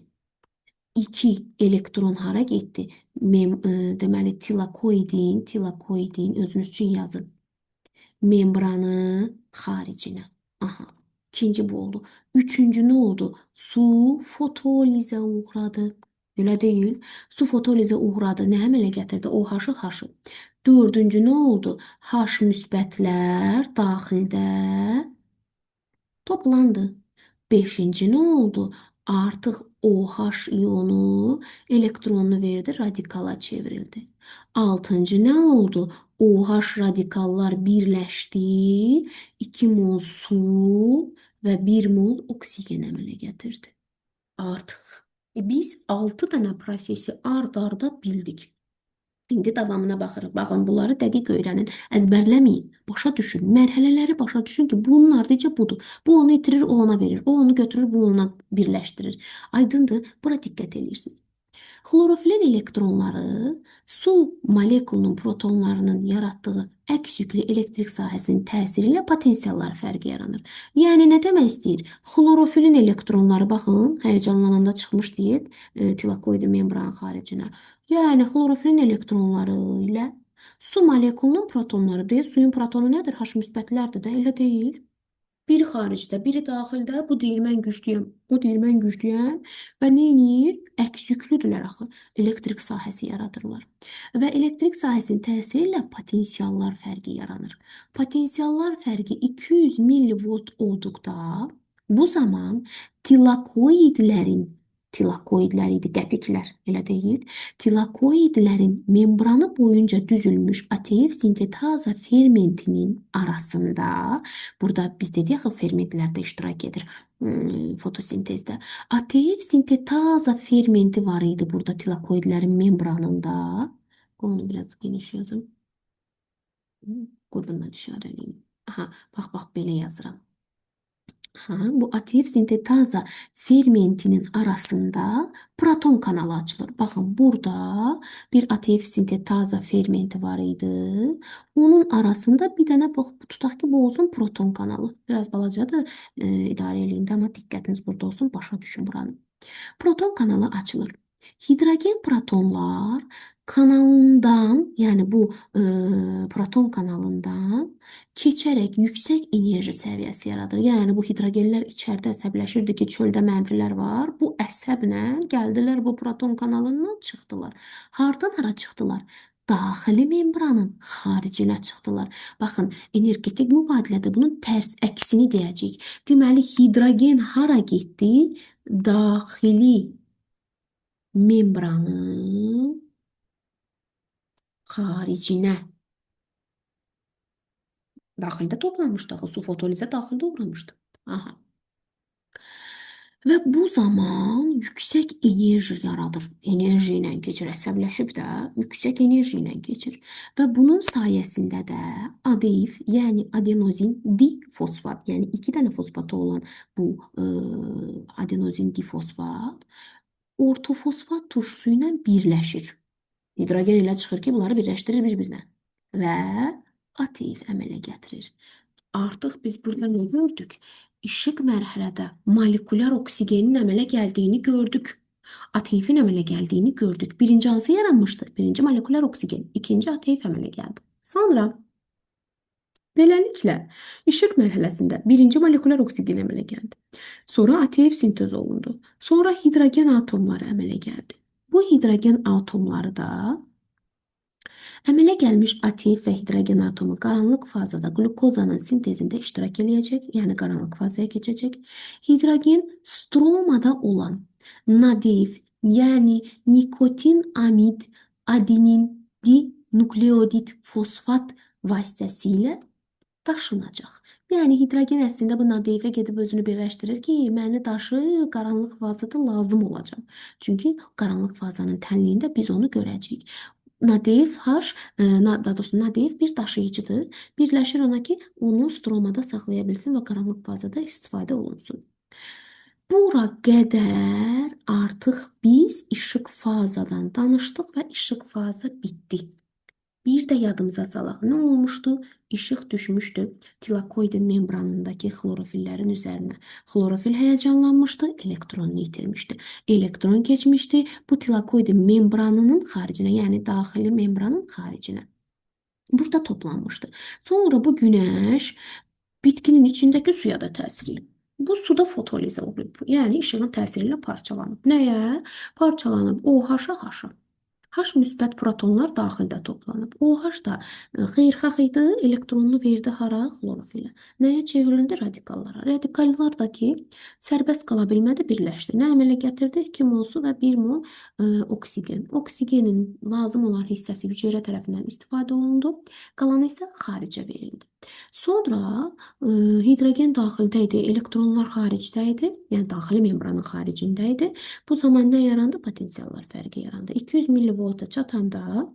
Speaker 1: 2 elektron hara getdi? Deməli, tilakoidin özünüz üçün yazın. Membranı xaricinə. Aha. İkinci bu oldu. Üçüncü nə oldu? Su fotolizə uğradı. Elə deyil. Su fotolizə uğradı. Nə əmələ gətirdi? OH-ı, H-ı. Dördüncü nə oldu? H müsbətlər daxildə toplandı. Beşinci nə oldu? Artıq OH iyonu elektronunu verdi, radikala çevrildi. Altıncı nə oldu? OH radikallar birləşdi, 2 mol su və 1 mol oksigen əmələ gətirdi. Artıq biz 6 dənə prosesi ard-arda bildik. İndi davamına baxırıq. Baxın, bunları dəqiq öyrənin, əzbərləməyin, başa düşün, mərhələləri başa düşün ki, bunun ardıcı budur. Bu onu itirir, o ona verir, o onu götürür, bu ona birləşdirir. Aydındır, bura diqqət edirsiniz. Xlorofilin elektronları su molekulunun protonlarının yaratdığı əks yüklü elektrik sahəsinin təsiri ilə potensiallar fərqi yaranır. Yəni, nə demək istəyir? Xlorofilin elektronları, baxın, həyəcanlananda çıxmış deyil, tilakoidi membran xaricinə. Yəni, xlorofilin elektronları ilə su molekulunun protonları deyil, suyun protonu nədir? H müsbətlərdir də, elə deyil. Biri xaricdə, biri daxildə. Bu deyir mən güclüyəm, o deyir mən güclüyəm və nə edir? Əks yüklüdürlər axı. Elektrik sahəsi yaradırlar. Və elektrik sahəsinin təsiri ilə potensiallar fərqi yaranır. Potensiallar fərqi 200 millivolt olduqda bu zaman tilakoidlər idi, qəpiklər, elə deyil. Tilakoidlərin membranı boyunca düzülmüş ATF sintetaza fermentinin arasında, burada biz dedik axı fermentlər də iştirak edir fotosintezdə. ATF sintetaza fermenti var idi burada tilakoidlərin membranında. Onu biraz geniş yazın. Qoy bundan işarəliyim. Aha, bax, belə yazıram. Bu ATF sintetaza fermentinin arasında proton kanalı açılır. Baxın, burada bir ATF sintetaza fermenti var idi. Onun arasında bir dənə, tutaq ki, bu olsun proton kanalı. Biraz balacadır, idarə eləyin, amma diqqətiniz burada olsun, başa düşün buranı. Proton kanalı açılır. Hidrogen protonlar kanalından, yəni bu proton kanalından keçərək yüksək enerji səviyyəsi yaradır. Yəni bu hidrogenlər içəridə əsəbləşirdi ki, çöldə mənfilər var. Bu əsəblə gəldilər bu proton kanalından çıxdılar. Hardan hara çıxdılar? Daxili membranın xaricinə çıxdılar. Baxın, energetik mübadilədə bunun tərs əksini deyəcəyik. Deməli, hidrogen hara getdi? Daxili membranın xaricinə. Daxildə toplanmışdı, axı su fotolizə daxildə uğramışdı. Aha. Və bu zaman yüksək enerji yaradır. Enerji ilə keçir, əsəbləşib də yüksək enerji ilə keçir. Və bunun sayəsində də ADF, yəni adenozin difosfat, yəni 2 dənə fosfatı olan bu adenozin difosfat ortofosfat turşusu ilə birləşir. Hidrogen ilə çıxır ki, bunları birləşdirir bir-birinə və ATF əmələ gətirir. Artıq biz burada nə gördük? İşıq mərhələdə molekulyar oksigenin əmələ gəldiyini gördük. ATF-in əmələ gəldiyini gördük. Birinci hansı yaranmışdı? Birinci molekulyar oksigen, ikinci ATF əmələ gəldi. Sonra beləliklə işıq mərhələsində birinci molekulyar oksigen əmələ gəldi. Sonra ATF sintez olundu. Sonra hidrogen atomları əmələ gəldi. Bu hidrogen atomları da əmələ gəlmiş ATF və hidrogen atomu qaranlıq fazada qlukozanın sintezində iştirak eləyəcək, yəni qaranlıq fazaya keçəcək. Hidrogen stromada olan nadif, yəni nikotin amid adenin dinukleodid fosfat vasitəsilə daşınacaq. Yəni hidrogen əslində bu nadeyfə gedib özünü birləşdirir ki, məni daşı qaranlıq fazada lazım olacaq. Çünki qaranlıq fazanın tənliyində biz onu görəcəyik. Nadeyf H, daha doğrusu nadeyf bir daşıyıcıdır. Birləşir ona ki, onu stromada saxlaya bilsin və qaranlıq fazada istifadə olunsun. Bura qədər artıq biz işıq fazadan danışdıq və işıq faza bitdi. Bir də yadımıza salaq. Nə olmuşdu? İşıq düşmüşdü tilakoidin membranındakı xlorofillərin üzərinə. Xlorofil həyəcanlanmışdı, elektronunu itirmişdi. Elektron keçmişdi bu tilakoidin membranının xaricinə, yəni daxili membranın xaricinə. Burada toplanmışdı. Sonra bu günəş bitkinin içindəki suya da təsir edib. Bu suda fotolizə olub. Yəni işığın təsiri ilə parçalanıb. Nəyə? Parçalanıb OH-a H-a. H müsbət protonlar daxildə toplanıb. OH da xeyirxah idi, elektronunu verdi hara? Xlorofilə. Nəyə çevrildi? Radikallara. Radikallar da ki, sərbəst qala bilmədi, birləşdi. Nə əmələ gətirdi? 2 mol su və 1 mol oksigen. Oksigenin lazım olan hissəsi hüceyrə tərəfindən istifadə olundu. Qalanı isə xaricə verildi. Sonra hidrogen daxildə idi, elektronlar xaricdə idi, yəni daxili membranın xaricində idi. Bu zaman nə yarandı? Potensiallar fərqi yarandı. 200 millivolta çatanda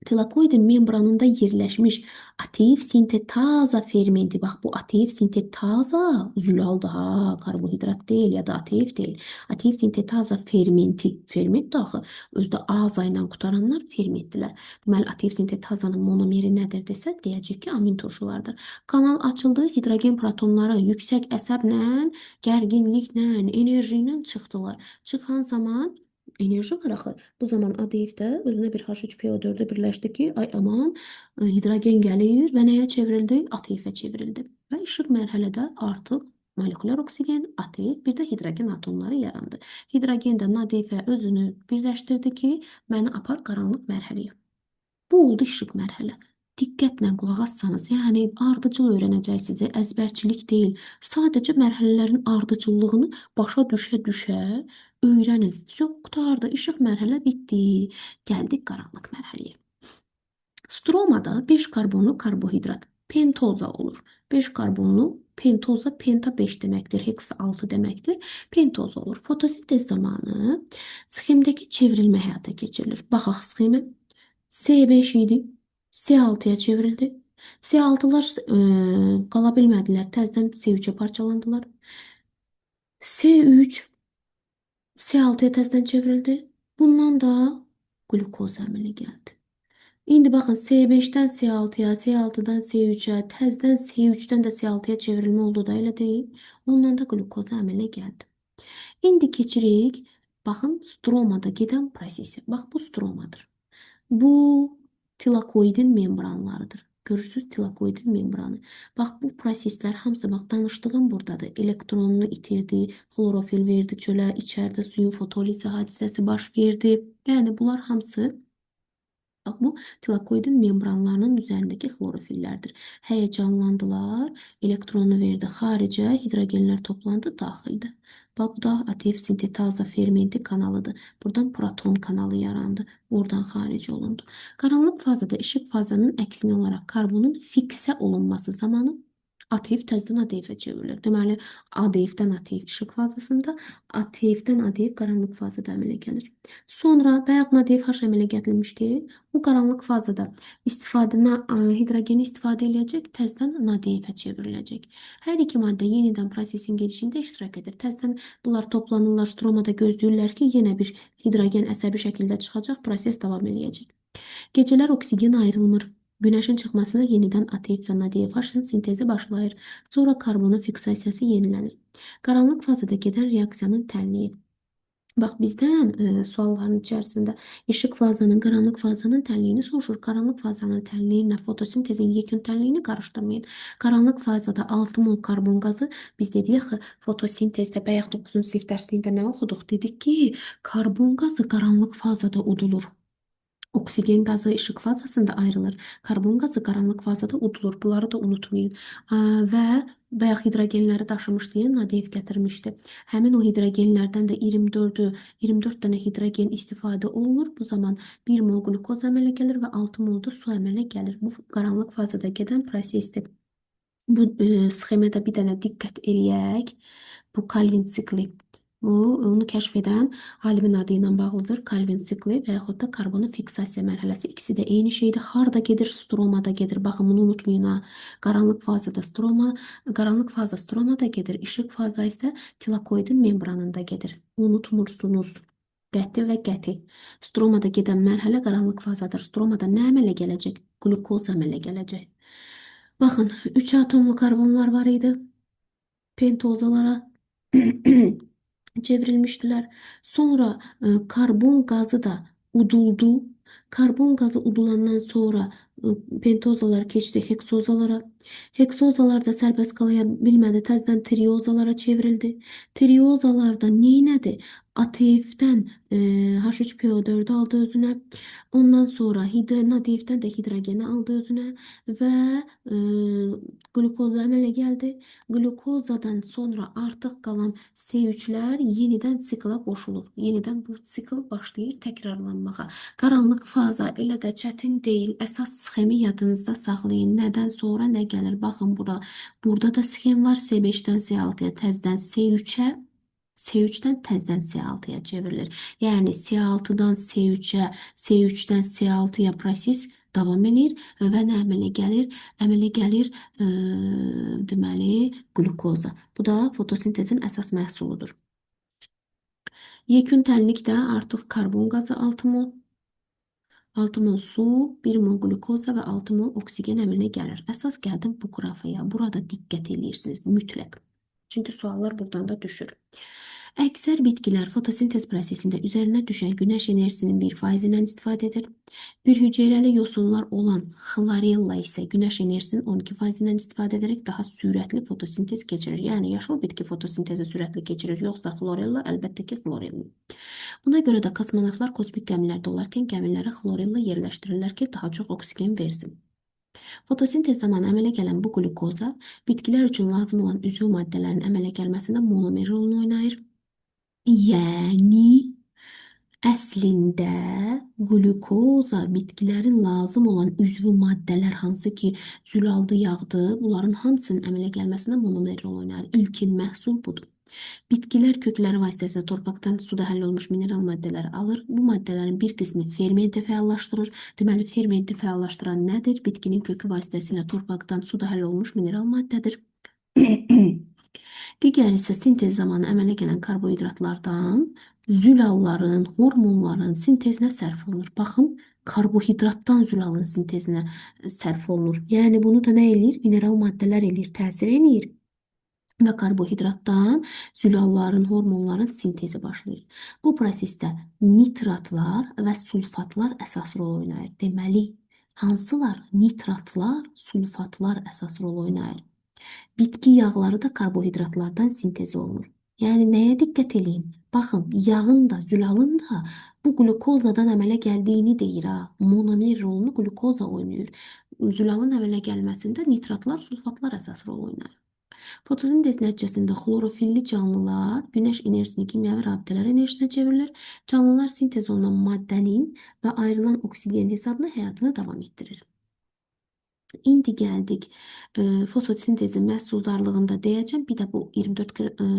Speaker 1: tilakoidin membranında yerləşmiş ATF sintetaza fermenti, bax bu ATF sintetaza zülaldır ha, karbohidrat deyil ya da ATF deyil. ATF sintetaza fermenti, ferment daxı özdə aza ilə qutaranlar fermentdilər. Deməli ATF sintetazanın monomeri nədir desək, deyəcək ki, amin turşulardır. Kanal açıldı, hidrogen protonları yüksək əsəblə, gərginliklə, enerji ilə çıxdılar. Çıxan zaman enerji var axı. Bu zaman ADF-də özünə bir H3PO4-ü birləşdi ki, ay aman, hidrogen gəlir və nəyə çevrildi? ATF-ə çevrildi. Və işıq mərhələdə artıq molekulyar oksigen, ATF, bir də hidrogen atomları yarandı. Hidrogen də ADF-ə özünü birləşdirdi ki, məni apar qaranlıq mərhələyə. Bu oldu işıq mərhələ. Diqqətlə qulaq assanız, yəni ardıcıl öyrənəcəksiniz, əzbərçilik deyil. Sadəcə mərhələlərin ardıcıllığını başa düşə-düşə öyrənin. Qurtardı, işıq mərhələ bitdi. Gəldik qaranlıq mərhələyə. Stromada 5 karbonlu karbohidrat pentoza olur. 5 karbonlu pentoza, penta 5 deməkdir, hexa 6 deməkdir. Pentoza olur. Fotosintez zamanı sxemdəki çevrilmə həyata keçirilir. Baxaq sxemə. S5 idi. S6'ya çevrildi. S6'lar qala bilmədilər. Təzədən S3'ə parçalandılar. S3 S6'ya təzədən çevrildi. Bundan da glukoz əmələ gəldi. İndi baxın S5'dən S6'ya, S6'dan S3'ə, təzədən S3'dən də S6'ya çevrilmə oldu da elə deyil. Ondan da glukoz əmələ gəldi. İndi keçirik. Baxın stromada gedən prosesi. Bax bu stromadır. Bu tilakoidin membranlarıdır. Görürsünüz tilakoidin membranı. Bax bu proseslər hamısı bax danışdığım buradadır. Elektronunu itirdi, xlorofil verdi çölə, içəridə suyun fotolizi hadisəsi baş verdi. Yəni bunlar hamısı bax bu tilakoidin membranlarının üzərindəki xlorofillərdir. Həyəcanlandılar, elektronu verdi xaricə, hidrogenlər toplandı daxildə. Bax bu da ATF sintetaza fermenti kanalıdır. Buradan proton kanalı yarandı. Oradan xarici olundu. Qaranlıq fazada işıq fazanın əksini olaraq karbonun fiksə olunması zamanı ATF təzədən ADF-ə çevrilir. Deməli, ADF-dən ATF işıq fazasında, ATF-dən ADF qaranlıq fazada əmələ gəlir. Sonra bayaq ADF H əmələ gətirilmişdi. Bu qaranlıq fazada hidrogeni istifadə edəcək, təzədən ADF-ə çevriləcək. Hər iki maddə yenidən prosesin gedişində iştirak edir. Təzədən bunlar toplanırlar, stromada gözləyirlər ki, yenə bir hidrogen əsəbi şəkildə çıxacaq, proses davam edəcək. Gecələr oksigen ayrılmır. Günəşin çıxmasıyla yenidən ATF və NADH-ın sintezi başlayır. Sonra karbonun fiksasiyası yenilənir. Qaranlıq fazada gedən reaksiyanın tənliyi. Bax bizdən sualların içərisində işıq fazanın, qaranlıq fazanın tənliyini soruşur. Qaranlıq fazanın tənliyi ilə fotosintezin yekun tənliyini qarışdırmayın. Qaranlıq fazada 6 mol karbon qazı biz dedik axı fotosintezdə bayaq 9-cu sinif dərsliyində nə oxuduq? Dedik ki, karbon qazı qaranlıq fazada udulur. Oksigen qazı işıq fazasında ayrılır. Karbon qazı qaranlıq fazada udulur. Bunları da unutmayın. Və bayaq hidrogenləri daşımışdı, yəni Nadev gətirmişdi. Həmin o hidrogenlərdən də 24 dənə hidrogen istifadə olunur. Bu zaman 1 mol glukoz əmələ gəlir və 6 mol da su əmələ gəlir. Bu qaranlıq fazada gedən prosesdir. Bu sxemada bir dənə diqqət eləyək. Bu Calvin sikli. Bu onu kəşf edən alimin adı ilə bağlıdır. Calvin sikli və yaxud da karbonun fiksasiya mərhələsi. İkisi də eyni şeydir. Harda gedir? Stromada gedir. Baxın bunu unutmayın ha. Qaranlıq fazada qaranlıq faza stromada gedir. İşıq faza isə tilakoidin membranında gedir. Unutmursunuz. Qəti və qəti. Stromada gedən mərhələ qaranlıq fazadır. Stromada nə əmələ gələcək? Glukoz əmələ gələcək. Baxın, 3 atomlu karbonlar var idi. Pentozalara çevrilmiştiler. Sonra karbon gazı da uduldu. Karbon gazı udulandan sonra pentozalar keçdi heksozalara. Heksozalar da sərbəst qalaya bilmədi. Təzədən triozalara çevrildi. Triozalar da neynədi? ATF-dən H3PO4 aldı özünə. Ondan sonra NADH-dən də hidrogeni aldı özünə və glukoza əmələ gəldi. Glukozadan sonra artıq qalan C3'lər yenidən sikla qoşulur. Yenidən bu sikl başlayır təkrarlanmağa. Qaranlıq faza elə də çətin deyil. Əsas sxemi yadınızda saxlayın. Nədən sonra nə gəlir? Baxın bura. Burada da sxem var. C5-dən C6-ya, təzdən C3-ə, C3'dən təzdən C6-ya çevrilir. Yəni C6-dan C3-ə, C3-dən C6-ya proses davam edir və nə əmələ gəlir? Əmələ gəlir deməli glukoza. Bu da fotosintezin əsas məhsuludur. Yekun tənlik də artıq karbon qazı 6 mol, 6 mol su, 1 mol glukoza və 6 mol oksigen əmələ gəlir. Əsas gəldim bu qrafaya. Burada diqqət edirsiniz mütləq. Çünki suallar buradan da düşür. Əksər bitkilər fotosintez prosesində üzərinə düşən günəş enerjisinin 1%-dən istifadə edir. Bir hüceyrəli yosunlar olan xlorella isə günəş enerjisinin 12%-dən istifadə edərək daha sürətli fotosintez keçirir. Yəni yaşıl bitki fotosintezi sürətli keçirir, yoxsa xlorella, əlbəttə ki xlorella. Buna görə də kosmonavtlar kosmik gəmilərdə olarkən gəmilərə xlorella yerləşdirirlər ki, daha çox oksigen versin. Fotosintez zamanı əmələ gələn bu glukoza bitkilər üçün lazım olan üzvü maddələrin əmələ gəlməsində monomer rolunu oynayır. Yəni əslində glukoza bitkilərin lazım olan üzvü maddələr hansı ki zülaldı, yağdı, bunların hamısının əmələ gəlməsində monomer rol oynayır. İlkin məhsul budur. Bitkilər kökləri vasitəsilə torpaqdan suda həll olmuş mineral maddələri alır. Bu maddələrin bir qismi fermenti fəallaşdırır. Deməli, fermenti fəallaşdıran nədir? Bitkinin kökü vasitəsilə torpaqdan suda həll olmuş mineral maddədir. Digər isə sintez zamanı əmələ gələn karbohidratlardan zülalların, hormonların sintezinə sərf olunur. Baxın, karbohidratdan zülalın sintezinə sərf olunur. Yəni bunu da nə eləyir? Mineral maddələr eləyir, təsir eləyir. Və karbohidratdan zülalların, hormonların sintezi başlayır. Bu prosesdə nitratlar və sulfatlar əsas rol oynayır. Deməli, hansılar? Nitratlar, sulfatlar əsas rol oynayır. Bitki yağları da karbohidratlardan sintez olunur. Yəni nəyə diqqət eləyin? Baxın, yağın da, zülalın da bu glukozadan əmələ gəldiyini deyir ha. Monomer rolunu glukoza oynayır. Zülalın əmələ gəlməsində nitratlar, sulfatlar əsas rol oynayır. Fotosintez nəticəsində xlorofilli canlılar günəş enerjisini kimyəvi rabitələr enerjisinə çevrilir. Canlılar sintez olunan maddənin və ayrılan oksigen hesabına həyatını davam etdirir. İndi gəldik fotosintezin məhsuldarlığında deyəcəm. Bir də bu 24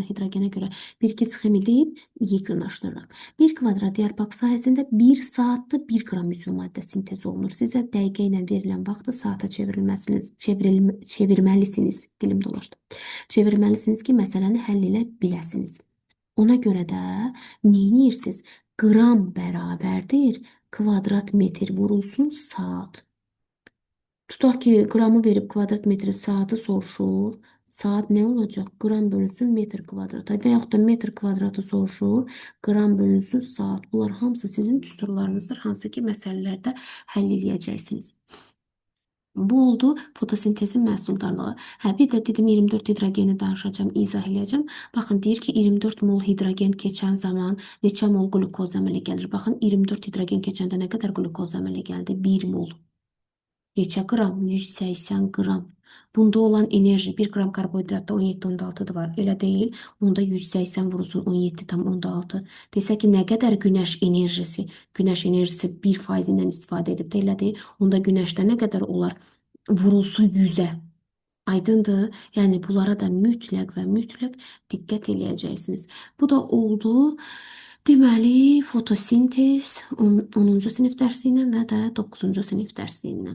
Speaker 1: hidrogenə görə bir-iki sxemi deyib yekunlaşdırıram. 1 kvadrat yarpaq sahəsində 1 saatda 1 qram üzvü maddə sintez olunur. Sizə dəqiqə ilə verilən vaxtı saata çevirməlisiniz. Dilim dolaşdı. Çevirməlisiniz ki, məsələni həll edə biləsiniz. Ona görə də neyinirsiniz? Qram bərabərdir kvadrat metr vurulsun saat. Tutaq ki qramı verib kvadrat metri saatı soruşur. Saat ne olacak? Gram bölünsün metr kvadrata və yaxud da metr kvadratı soruşur. Gram bölünsün saat. Bunlar hamısı sizin düsturlarınızdır. Hansı ki məsələlərdə həll eləyəcəksiniz. Bu oldu fotosintezin məhsuldarlığı. Hə, bir də dedim 24 hidrogeni danışacağım, izah eləyəcəm. Baxın, deyir ki 24 mol hidrogen keçən zaman neçə mol glukoz əmələ gəlir? Baxın, 24 hidrogen keçəndə nə qədər glukoz əmələ gəldi? 1 mol. Neçə qram? 180 qram. Bunda olan enerji 1 qram karbohidratda 17,6 var. Elə deyil. Onda 180 vurulsun 17,6. Desək ki, nə qədər günəş enerjisi 1% ilə istifadə edib də elədir. Onda günəşdə nə qədər olar? Vurulsun 100-ə. Aydındır. Yəni bunlara da mütləq və mütləq diqqət eləyəcəksiniz. Bu da oldu. Deməli, fotosintez 10-cu sinif dərsi ilə və də 9-cu sinif dərsi ilə.